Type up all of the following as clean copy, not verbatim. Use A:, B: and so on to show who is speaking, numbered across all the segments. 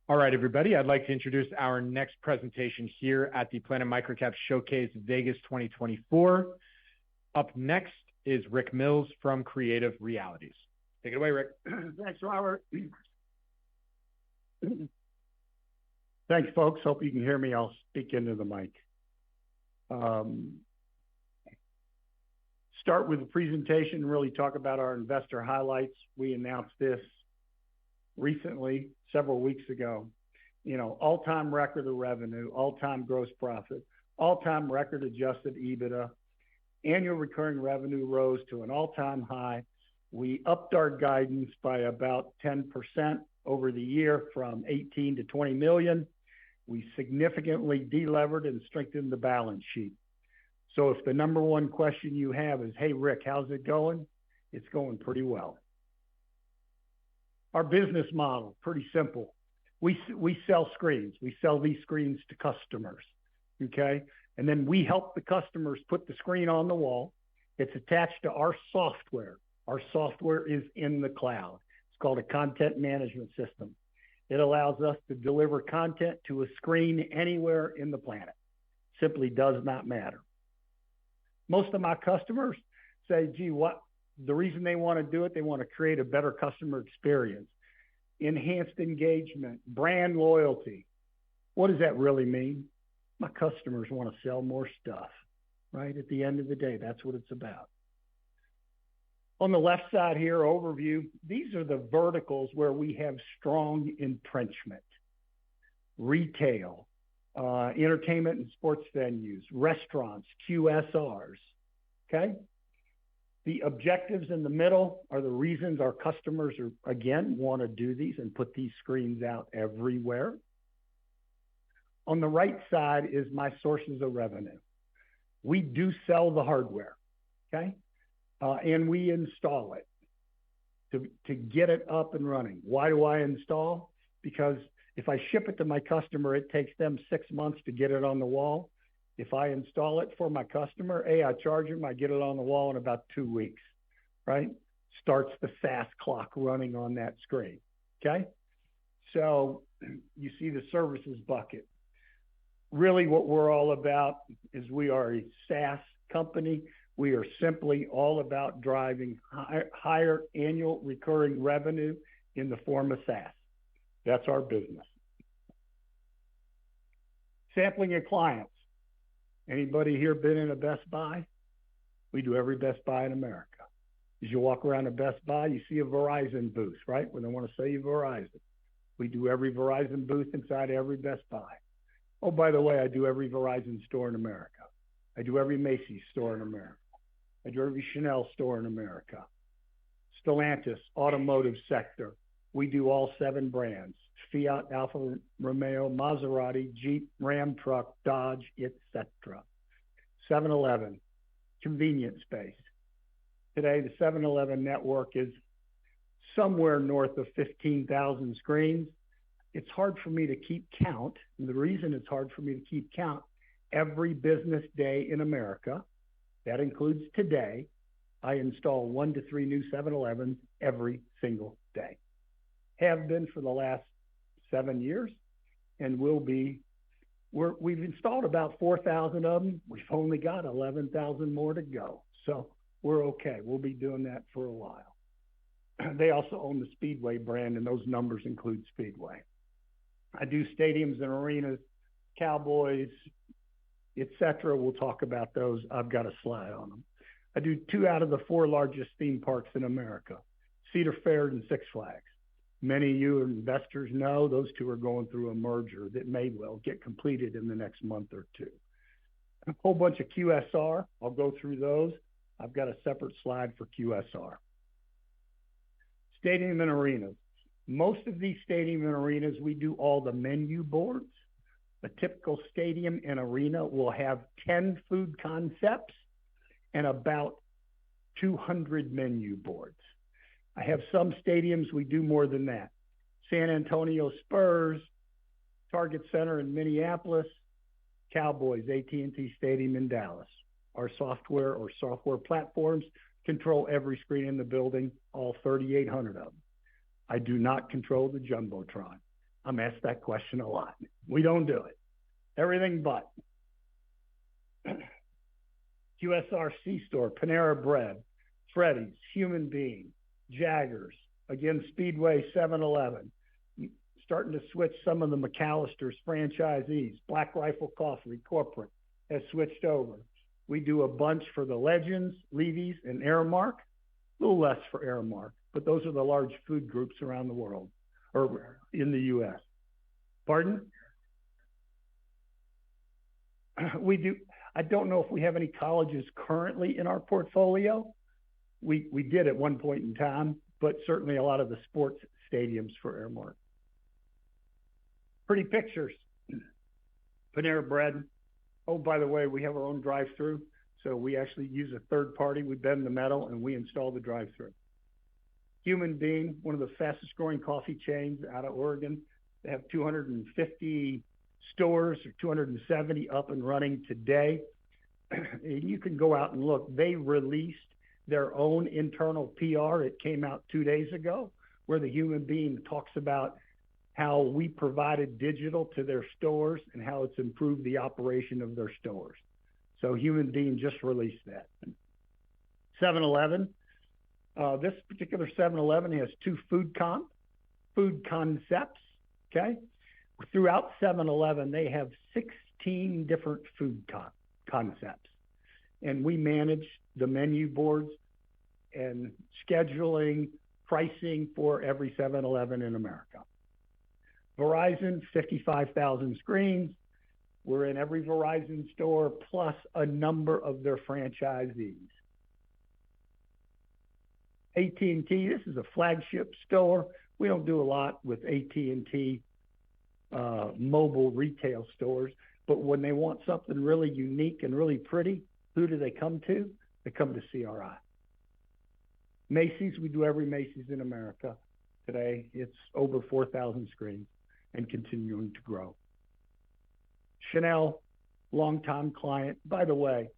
A: All right, everybody, I'd like to introduce our next presentation here at the Planet MicroCap Showcase Vegas 2024. Up next is Rick Mills from Creative Realities. Take it away, Rick.
B: Thanks, Robert. Thanks, folks. Hope you can hear me. I'll speak into the mic. Start with the presentation and really talk about our investor highlights. We announced this recently, several weeks ago. You know, all-time record of revenue, all-time gross profit, all-time record adjusted EBITDA. Annual recurring revenue rose to an all-time high. We upped our guidance by about 10% over the year from 18 to 20 million. We significantly delevered and strengthened the balance sheet. So if the number one question you have is, hey, Rick, how's it going? It's going pretty well. Our business model, pretty simple. We sell screens. We sell these screens to customers, okay? And then we help the customers put the screen on the wall. It's attached to our software. Our software is in the cloud. It's called a content management system. It allows us to deliver content to a screen anywhere in the planet. Simply does not matter. Most of my customers say, gee, the reason they want to do it, they want to create a better customer experience, enhanced engagement, brand loyalty. What does that really mean? My customers want to sell more stuff, right? At the end of the day, that's what it's about. On the left side here, overview, these are the verticals where we have strong entrenchment. Retail, entertainment and sports venues, restaurants, QSRs, okay? The objectives in the middle are the reasons our customers are, again, want to do these and put these screens out everywhere. On the right side is my sources of revenue. We do sell the hardware, okay? And we install it to get it up and running. Why do I install? Because if I ship it to my customer, it takes them 6 months to get it on the wall. If I install it for my customer, I charge them, I get it on the wall in about 2 weeks, right? Starts the SaaS clock running on that screen, okay? So you see the services bucket. Really what we're all about is we are a SaaS company. We are simply all about driving higher annual recurring revenue in the form of SaaS. That's our business. Sampling of clients. Anybody here been in a Best Buy? We do every Best Buy in America. As you walk around a Best Buy, you see a Verizon booth, right? When they want to sell you Verizon. We do every Verizon booth inside every Best Buy. Oh, by the way, I do every Verizon store in America. I do every Macy's store in America. I do every Chanel store in America. Stellantis, automotive sector. We do all 7 brands, Fiat, Alfa Romeo, Maserati, Jeep, Ram truck, Dodge, etc. 7-Eleven, convenience space. Today, the 7-Eleven network is somewhere north of 15,000 screens. It's hard for me to keep count. And the reason it's hard for me to keep count, every business day in America, that includes today, I install 1 to 3 new 7-Elevens every single day. Have been for the last 7 years and will be. We've installed about 4,000 of them. We've only got 11,000 more to go. So we're okay. We'll be doing that for a while. They also own the Speedway brand, and those numbers include Speedway. I do stadiums and arenas, Cowboys, etc. We'll talk about those. I've got a slide on them. I do 2 out of the 4 largest theme parks in America, Cedar Fair and Six Flags. Many of you investors know those 2 are going through a merger that may well get completed in the next month or 2. A whole bunch of QSR. I'll go through those. I've got a separate slide for QSR. Stadium and arenas. Most of these stadium and arenas, we do all the menu boards. A typical stadium and arena will have 10 food concepts and about 200 menu boards. I have some stadiums we do more than that. San Antonio Spurs, Target Center in Minneapolis, Cowboys, AT&T Stadium in Dallas. Our software or software platforms control every screen in the building, all 3,800 of them. I do not control the Jumbotron. I'm asked that question a lot. We don't do it. Everything but. QSR C-Store, Panera Bread, Freddy's, Human Being, Jaggers, again, Speedway, 7-Eleven, starting to switch some of the McAllister's franchisees. Black Rifle Coffee Corporate has switched over. We do a bunch for the Legends, Levy's, and Aramark. A little less for Aramark, but those are the large food groups around the world, or in the U.S. Pardon? We do. I don't know if we have any colleges currently in our portfolio. We did at one point in time, but certainly a lot of the sports stadiums for Aramark. Pretty pictures. Panera Bread. Oh, by the way, we have our own drive-through. So we actually use a third party. We bend the metal and we install the drive-through. Human Being, one of the fastest growing coffee chains out of Oregon. They have 250 stores, or 270 up and running today. And you can go out and look. They released their own internal PR. It came out 2 days ago, where the Human Being talks about how we provided digital to their stores and how it's improved the operation of their stores. So Human Being just released that. 7-Eleven. This particular 7-Eleven has two food concepts, okay? Throughout 7-Eleven, they have 16 different food concepts. And we manage the menu boards and scheduling, pricing for every 7-Eleven in America. Verizon, 55,000 screens. We're in every Verizon store, plus a number of their franchisees. AT&T, this is a flagship store. We don't do a lot with AT&T mobile retail stores, but when they want something really unique and really pretty, who do they come to? They come to CRI. Macy's, we do every Macy's in America today. It's over 4,000 screens and continuing to grow. Chanel, longtime client. By the way,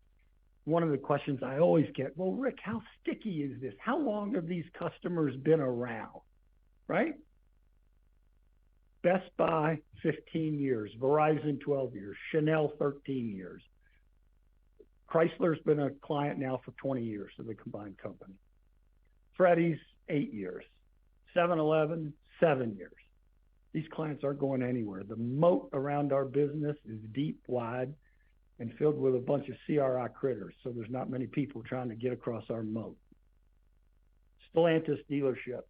B: one of the questions I always get, well, Rick, how sticky is this? How long have these customers been around, right? Best Buy, 15 years. Verizon, 12 years. Chanel, 13 years. Chrysler's been a client now for 20 years of the combined company. Freddy's, 8 years. 7-Eleven, 7 years. These clients aren't going anywhere. The moat around our business is deep, wide, and filled with a bunch of CRI critters, so there's not many people trying to get across our moat. Stellantis dealership.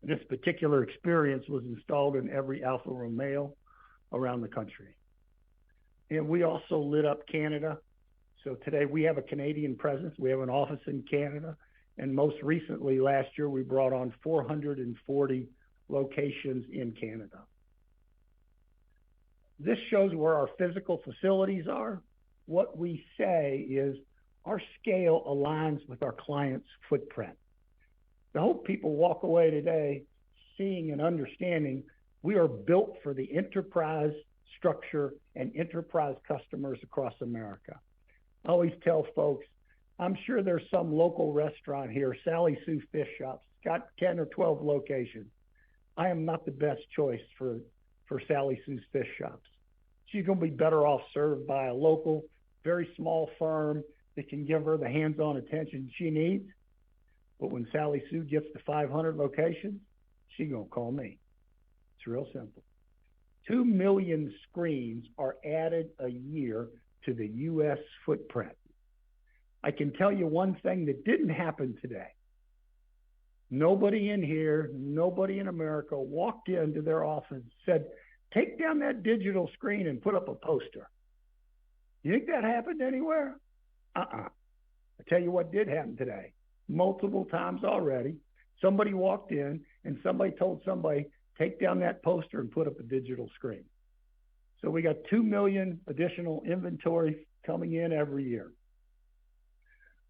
B: This particular experience was installed in every Alfa Romeo around the country. And we also lit up Canada. So today we have a Canadian presence. We have an office in Canada. And most recently, last year, we brought on 440 locations in Canada. This shows where our physical facilities are. What we say is our scale aligns with our client's footprint. I hope people walk away today seeing and understanding we are built for the enterprise structure and enterprise customers across America. I always tell folks, I'm sure there's some local restaurant here, Sally Sue Fish Shops, got 10 or 12 locations. I am not the best choice for Sally Sue's Fish Shops. She's going to be better off served by a local, very small firm that can give her the hands-on attention she needs. But when Sally Sue gets to 500 locations, she's going to call me. It's real simple. 2 million screens are added a year to the U.S. footprint. I can tell you one thing that didn't happen today. Nobody in here, nobody in America walked into their office and said, take down that digital screen and put up a poster. You think that happened anywhere? I tell you what did happen today. Multiple times already, somebody walked in and somebody told somebody, take down that poster and put up a digital screen. So we got 2 million additional inventory coming in every year.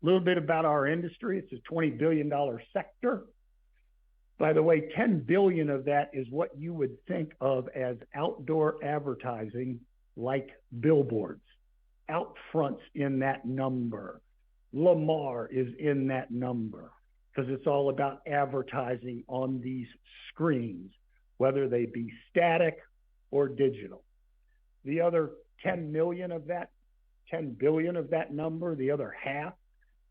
B: A little bit about our industry. It's a $20 billion sector. By the way, 10 billion of that is what you would think of as outdoor advertising, like billboards. Out front's in that number. Lamar is in that number because it's all about advertising on these screens, whether they be static or digital. The other 10 million of that, 10 billion of that number, the other half,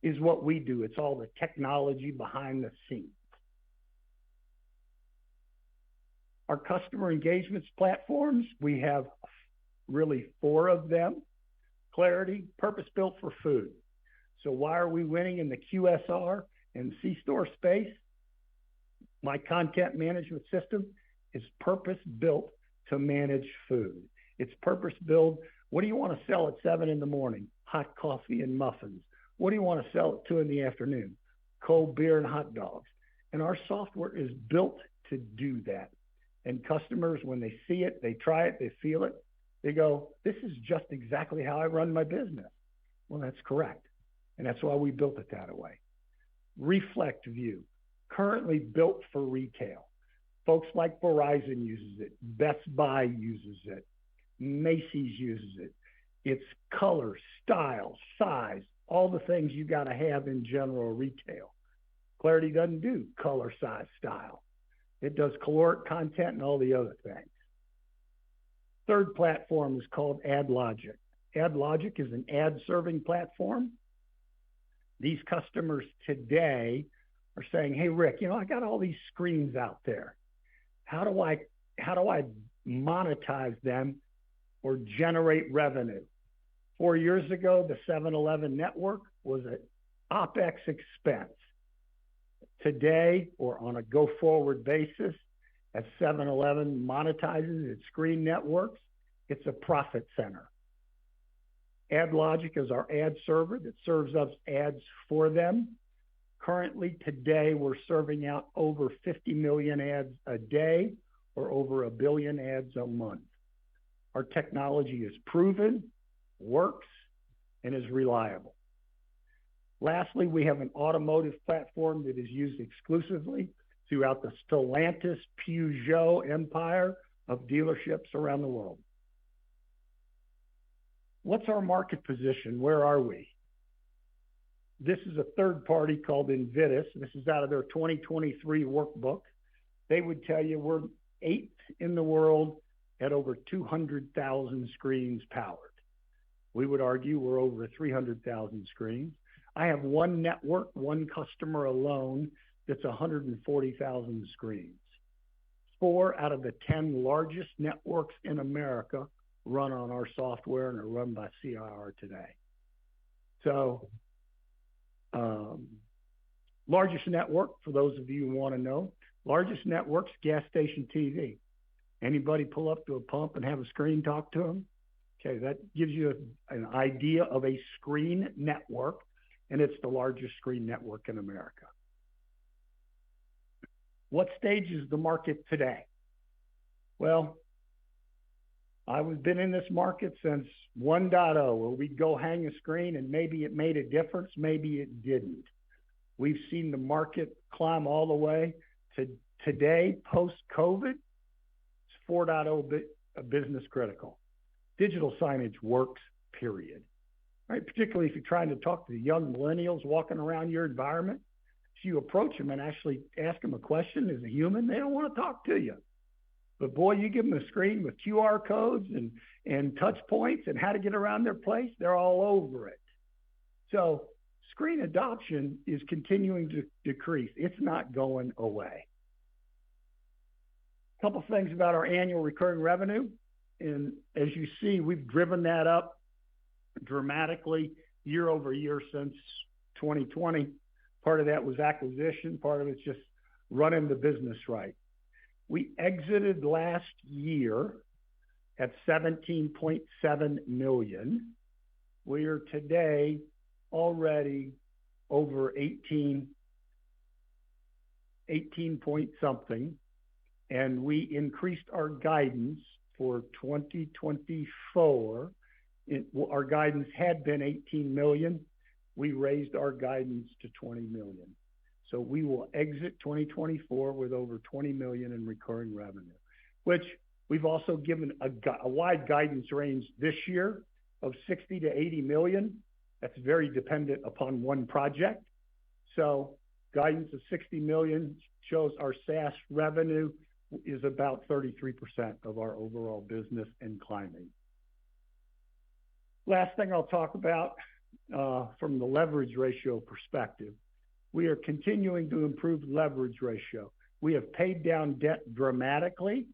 B: is what we do. It's all the technology behind the scenes. Our customer engagements platforms, we have really 4 of them. Clarity, purpose-built for food. So why are we winning in the QSR and C-store space? My content management system is purpose-built to manage food. It's purpose-built. What do you want to sell at 7 in the morning? Hot coffee and muffins. What do you want to sell at 2 in the afternoon? Cold beer and hot dogs. And our software is built to do that. And customers, when they see it, they try it, they feel it, they go, this is just exactly how I run my business. Well, that's correct. And that's why we built it that way. Reflect View, currently built for retail. Folks like Verizon uses it. Best Buy uses it. Macy's uses it. It's color, style, size, all the things you got to have in general retail. Clarity doesn't do color, size, style. It does caloric content and all the other things. Third platform is called AdLogic. AdLogic is an ad serving platform. These customers today are saying, hey, Rick, you know, I got all these screens out there. How do I monetize them or generate revenue? 4 years ago, the 7-Eleven network was an OpEx expense. Today, or on a go-forward basis, as 7-Eleven monetizes its screen networks, it's a profit center. AdLogic is our ad server that serves us ads for them. Currently, today, we're serving out over 50 million ads a day or over 1 billion ads a month. Our technology is proven, works, and is reliable. Lastly, we have an automotive platform that is used exclusively throughout the Stellantis Peugeot empire of dealerships around the world. What's our market position? Where are we? This is a third party called Invitus. This is out of their 2023 workbook. They would tell you we're 8th in the world at over 200,000 screens powered. We would argue we're over 300,000 screens. I have one network, one customer alone that's 140,000 screens. 4 out of the 10 largest networks in America run on our software and are run by CIR today. So, largest network, for those of you who want to know, largest network's gas station TV. Anybody pull up to a pump and have a screen talk to them? Okay, that gives you an idea of a screen network, and it's the largest screen network in America. What stage is the market today? Well, I've been in this market since 1.0, where we'd go hang a screen and maybe it made a difference, maybe it didn't. We've seen the market climb all the way to today, post-COVID, it's 4.0 business critical. Digital signage works, period. Right? Particularly if you're trying to talk to the young millennials walking around your environment. If you approach them and actually ask them a question as a human, they don't want to talk to you. But boy, you give them a screen with QR codes and touch points and how to get around their place, they're all over it. So screen adoption is continuing to decrease. It's not going away. A couple things about our annual recurring revenue. And as you see, we've driven that up dramatically year over year since 2020. Part of that was acquisition. Part of it's just running the business right. We exited last year at 17.7 million. We are today already over 18 point something. And we increased our guidance for 2024. Our guidance had been 18 million. We raised our guidance to 20 million. So we will exit 2024 with over 20 million in recurring revenue, which we've also given a wide guidance range this year of 60 to 80 million. That's very dependent upon one project. So guidance of 60 million shows our SaaS revenue is about 33% of our overall business and climbing. Last thing I'll talk about from the leverage ratio perspective, we are continuing to improve leverage ratio. We have paid down debt dramatically.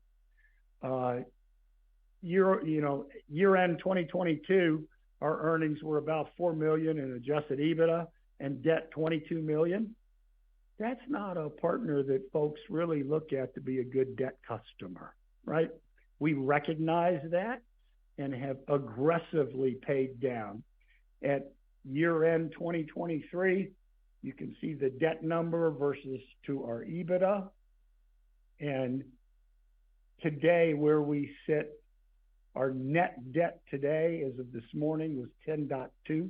B: Year-end 2022, our earnings were about $4 million in adjusted EBITDA and debt $22 million. That's not a partner that folks really look at to be a good debt customer, right? We recognize that and have aggressively paid down. At year-end 2023, you can see the debt number versus to our EBITDA. And today, where we sit, our net debt today, as of this morning, was $10.2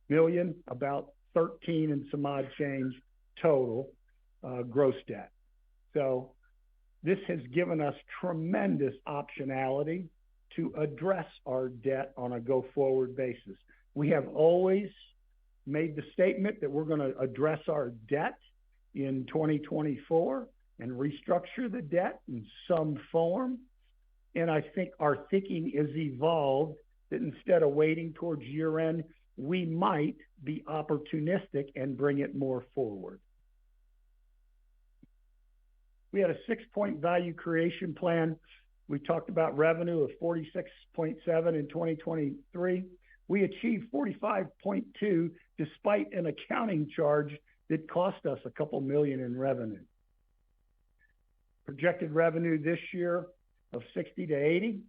B: million, about 13 and some odd change total gross debt. So this has given us tremendous optionality to address our debt on a go-forward basis. We have always made the statement that we're going to address our debt in 2024 and restructure the debt in some form. And I think our thinking is evolved that instead of waiting towards year end, we might be opportunistic and bring it more forward. We had a 6-point value creation plan. We talked about revenue of 46.7 in 2023. We achieved 45.2 despite an accounting charge that cost us a couple million in revenue. Projected revenue this year of 60 to 80.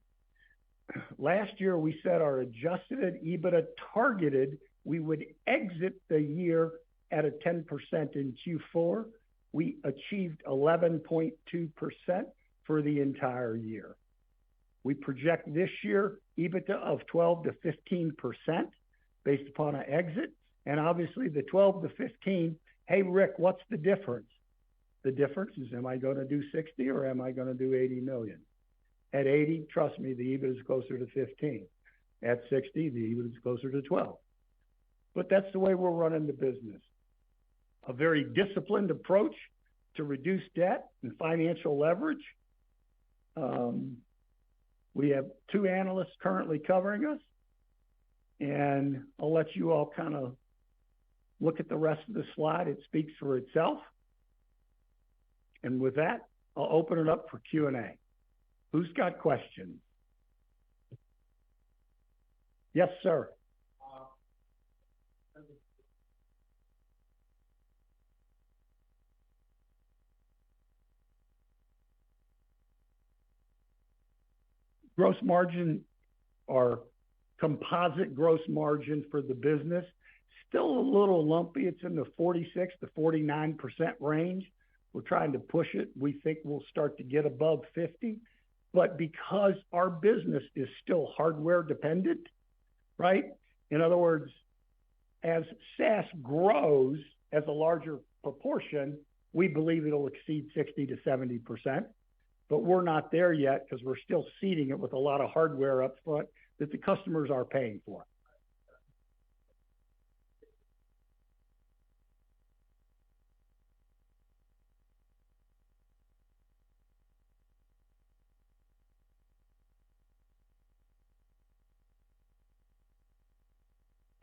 B: Last year, we said our adjusted EBITDA targeted we would exit the year at a 10% in Q4. We achieved 11.2% for the entire year. We project this year EBITDA of 12 to 15% based upon an exit. And obviously the 12 to 15, hey, Rick, what's the difference? The difference is, am I going to do 60 or am I going to do 80 million? At 80, trust me, the EBITDA is closer to 15. At 60, the EBITDA is closer to 12. But that's the way we're running the business. A very disciplined approach to reduce debt and financial leverage. We have 2 analysts currently covering us, and I'll let you all kind of look at the rest of the slide. It speaks for itself. And with that, I'll open it up for Q&A. Who's got questions? Yes, sir. Gross margin or composite gross margin for the business, still a little lumpy. It's in the 46 to 49% range. We're trying to push it. We think we'll start to get above 50. But because our business is still hardware dependent, right? In other words, as SaaS grows as a larger proportion, we believe it'll exceed 60 to 70%. But we're not there yet because we're still seeding it with a lot of hardware up front that the customers are paying for.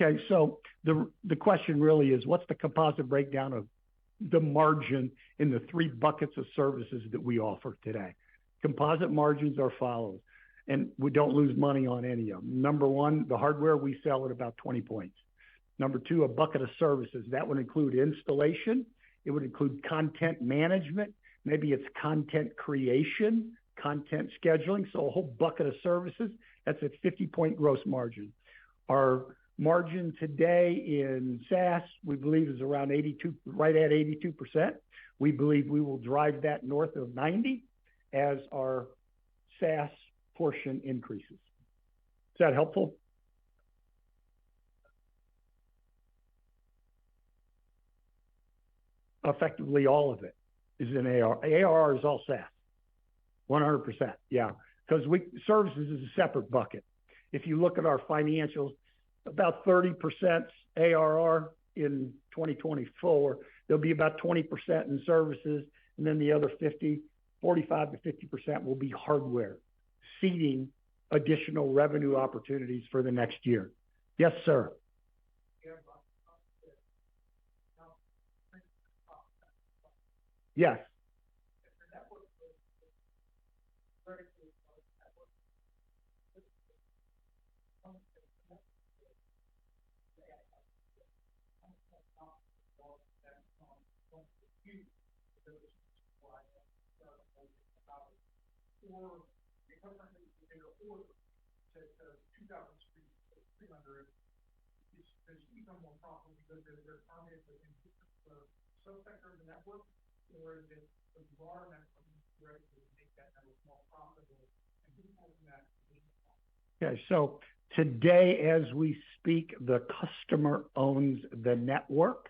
B: Okay, so the question really is, what's the composite breakdown of the margin in the 3 buckets of services that we offer today? Composite margins are follows, and we don't lose money on any of them. Number 1, the hardware we sell at about 20 points. Number 2, a bucket of services. That would include installation. It would include content management. Maybe it's content creation, content scheduling. So a whole bucket of services. That's a 50-point gross margin. Our margin today in SaaS, we believe, is around 82, right at 82%. We believe we will drive that north of 90 as our SaaS portion increases. Is that helpful? Effectively, all of it is in AR. ARR is all SaaS, 100%. Yeah, because services is a separate bucket. If you look at our financials, about 30% ARR in 2024. There'll be about 20% in services, and then the other 50 45 to 50% will be hardware, seeding additional revenue opportunities for the next year. Yes, sir. Yes. Okay, so today as we speak, the customer owns the network.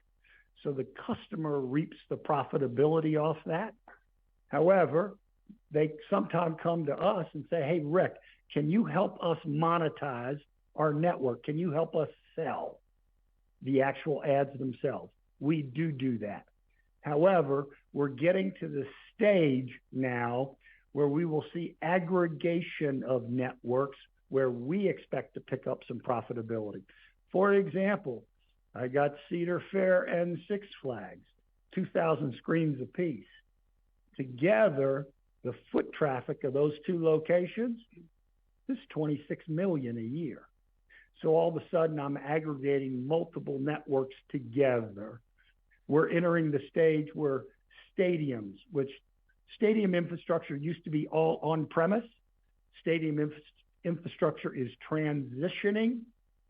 B: So the customer reaps the profitability off that. However, they sometimes come to us and say, hey, Rick, can you help us monetize our network? Can you help us sell the actual ads themselves? We do that. However, we're getting to the stage now where we will see aggregation of networks where we expect to pick up some profitability. For example, I got Cedar Fair and Six Flags, 2,000 screens apiece. Together, the foot traffic of those two locations is 26 million a year. So all of a sudden, I'm aggregating multiple networks together. We're entering the stage where stadiums, which stadium infrastructure used to be all on-premise, stadium infrastructure is transitioning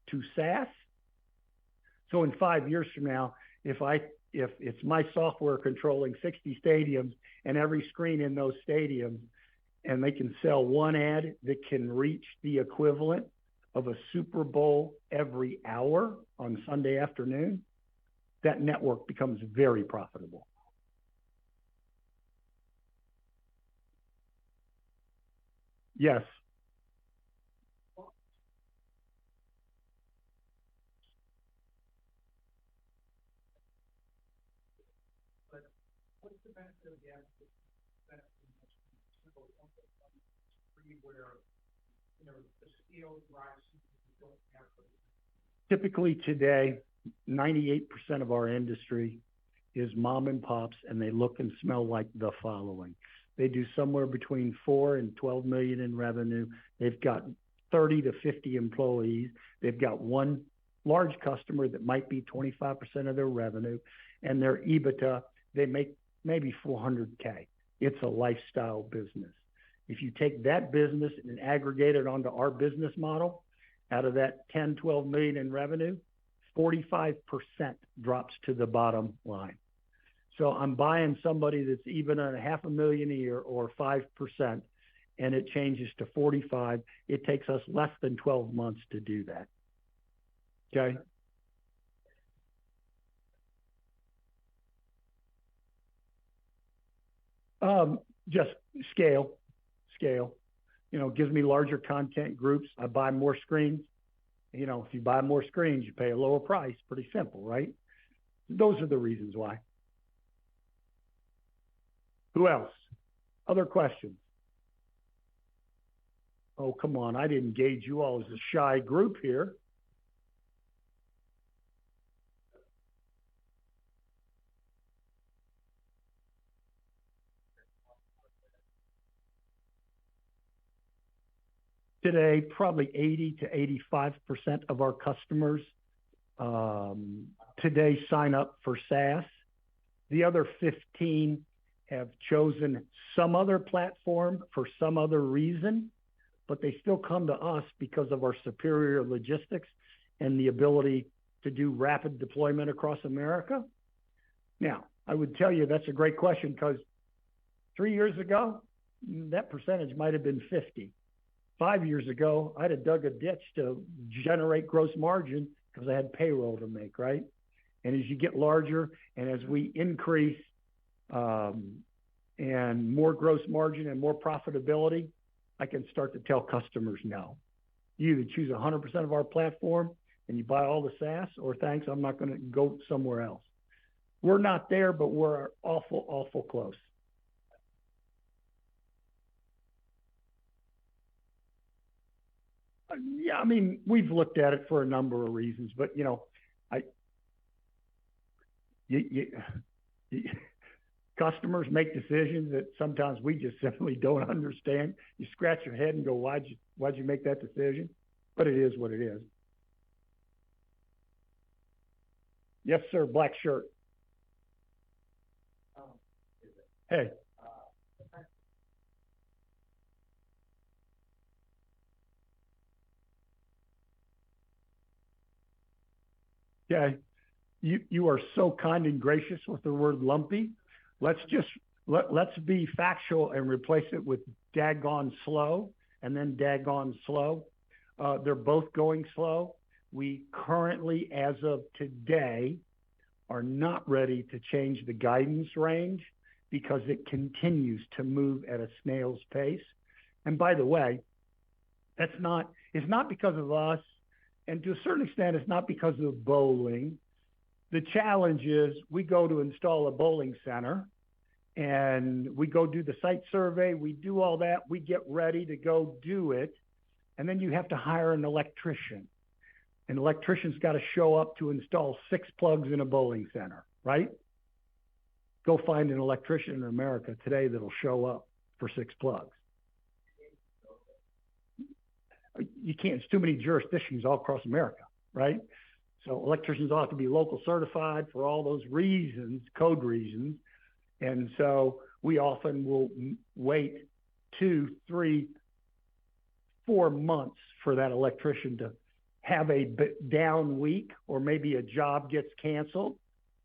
B: to SaaS. So in 5 years from now, if it's my software controlling 60 stadiums and every screen in those stadiums, and they can sell one ad that can reach the equivalent of a Super Bowl every hour on Sunday afternoon, that network becomes very profitable. Yes. Typically today, 98% of our industry is mom and pops, and they look and smell like the following. They do somewhere between 4 and 12 million in revenue. They've got 30 to 50 employees. They've got one large customer that might be 25% of their revenue, and their EBITDA, they make maybe 400K. It's a lifestyle business. If you take that business and aggregate it onto our business model, out of that 10, 12 million in revenue, 45% drops to the bottom line. So I'm buying somebody that's even at $500,000 a year or 5%, and it changes to 45. It takes us less than 12 months to do that. Okay. Just scale. You know, gives me larger content groups. I buy more screens. You know, if you buy more screens, you pay a lower price. Pretty simple, right? Those are the reasons why. Who else? Other questions? Oh, come on. I didn't gauge you all as a shy group here. Today, probably 80 to 85% of our customers today sign up for SaaS. The other 15 have chosen some other platform for some other reason, but they still come to us because of our superior logistics and the ability to do rapid deployment across America. Now, I would tell you that's a great question because 3 years ago, that percentage might have been 50. 5 years ago, I'd have dug a ditch to generate gross margin because I had payroll to make, right? And as you get larger and as we increase and more gross margin and more profitability, I can start to tell customers no. You either choose 100% of our platform and you buy all the SaaS, or thanks, I'm not going to go somewhere else. We're not there, but we're awful close. Yeah, I mean, we've looked at it for a number of reasons, but you know, customers make decisions that sometimes we just simply don't understand. You scratch your head and go, why'd you make that decision? But it is what it is. Yes, sir. Black shirt. Hey. Okay. You are so kind and gracious with the word lumpy. Let's be factual and replace it with daggone slow and then daggone slow. They're both going slow. We currently, as of today, are not ready to change the guidance range because it continues to move at a snail's pace. And by the way, it's not because of us, and to a certain extent, it's not because of bowling. The challenge is we go to install a bowling center and we go do the site survey, we do all that, we get ready to go do it, and then you have to hire an electrician. An electrician's got to show up to install 6 plugs in a bowling center, right? Go find an electrician in America today that'll show up for 6 plugs. You can't, it's too many jurisdictions all across America, right? So electricians ought to be local certified for all those reasons, code reasons. And so we often will wait 2, 3, 4 months for that electrician to have a down week, or maybe a job gets canceled,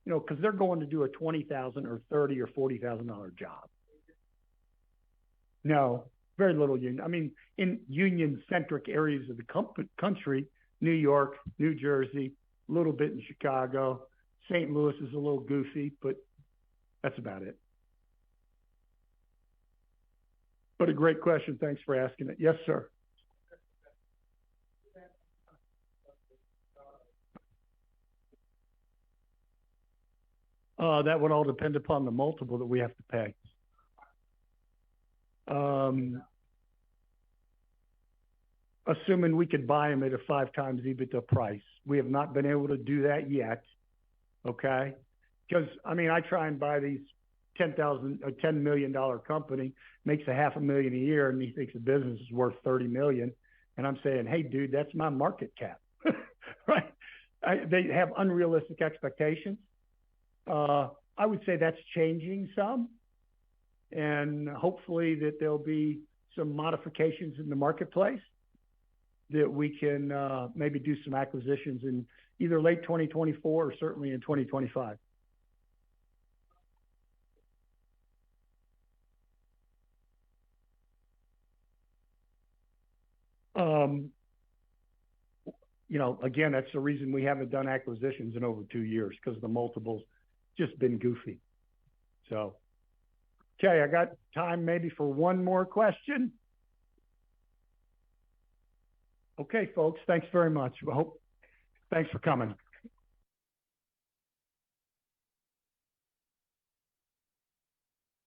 B: you know, because they're going to do a $20,000 or $30,000 or $40,000 job. No, very little union. I mean, in union-centric areas of the country, New York, New Jersey, a little bit in Chicago, St. Louis is a little goofy, but that's about it. But a great question. Thanks for asking it. Yes, sir. That would all depend upon the multiple that we have to pay. Assuming we could buy them at a 5 times EBITDA price. We have not been able to do that yet, okay? Because, I mean, I try and buy these $10 million company, makes $500,000 a year, and he thinks the business is worth $30 million. And I'm saying, hey, dude, that's my market cap, right? They have unrealistic expectations. I would say that's changing some, and hopefully that there'll be some modifications in the marketplace that we can maybe do some acquisitions in either late 2024 or certainly in 2025. You know, again, that's the reason we haven't done acquisitions in over 2 years, because the multiples just been goofy. So, okay, I got time maybe for one more question. Okay, folks, thanks very much. Thanks for coming.